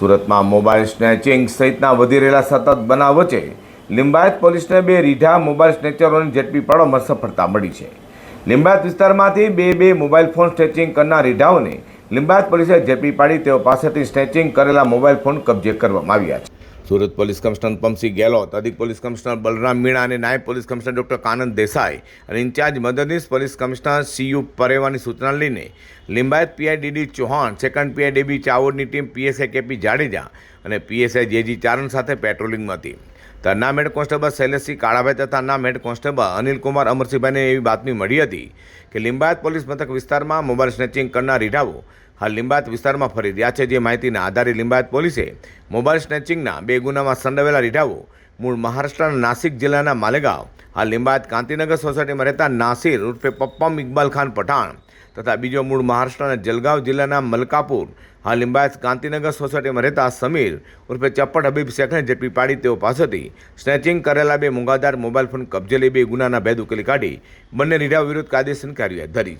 સુરતમાં mobile snatching સહિતના વધી રહેલા સતત બનાવ વચ્ચે લિંબાયત પોલીસને બે રીઢા મોબાઈલ સ્નેચરોને ઝડપી પાડવામાં સફળતા મળી છે. લિંબાયત વિસ્તારમાંથી બે મોબાઈલ ફોન સ્નેચિંગ કરનાર રીઢાઓને લિંબાયત પોલીસે ઝડપી પાડી તેઓ પાસેથી સ્નેચિંગ કરેલા મોબાઈલ ફોન કબજે કરવામાં આવ્યા છે. સુરત પોલીસ કમિશનર પમસિંહ ગેહલોત, અધિક પોલીસ કમિશનર બલરામ મીણા અને નાયબ police commissioner doctor Kanand Desai અને ઇન્ચાર્જ મદદનીશ પોલીસ કમિશનર સીયુ પરેવાની સૂચના લઈને Limbayat PI D D Chauhan, second PI D B ચાવોડની ટીમ પીએસઆઈ કેપી જાડેજા અને પીએસઆઈ જેજી ચારણ સાથે પેટ્રોલિંગમાં હતી. તરના હેડ કોન્સ્ટેબલ શૈલેષસિંહ કાળાભાઈ તથા નામ હેડ કોન્સ્ટેબલ અનિલકુમાર અમરસિંહભાઈને એવી બાતમી મળી હતી કે લિંબાયત પોલીસ મથક વિસ્તારમાં મોબાઈલ સ્નેચિંગ કરનાર રીઢાઓ હાલ લિંબાયત વિસ્તારમાં ફરી રહ્યા છે. જે માહિતીના આધારે લિંબાયત પોલીસે મોબાઈલ સ્નેચિંગના બે ગુનામાં સંડોવાયેલા રીઢાઓ મૂળ મહારાષ્ટ્રના નાસિક જિલ્લાના માલેગાંવ, હાલ લિંબાયત કાંતિનગર સોસાયટીમાં રહેતા નાસિર ઉર્ફે પપ્પમ ઇકબાલ ખાન પઠાણ તથા બીજો મૂળ મહારાષ્ટ્રના જલગાંવ જિલ્લાના મલકાપુર, હાલ લિંબાયત કાંતિનગર સોસાયટીમાં રહેતા સમીર ઉર્ફે ચપ્પટ હબીબ શેખને ઝડપી પાડી તેઓ પાસેથી સ્નેચિંગ કરેલા બે મોંઘાદાર મોબાઈલ ફોન કબજે લઈ બે ગુનાના ભેદ ઉકેલી કાઢી બંને રીઢાઓ વિરુદ્ધ કાયદેસરની કાર્યવાહી ધરી છે.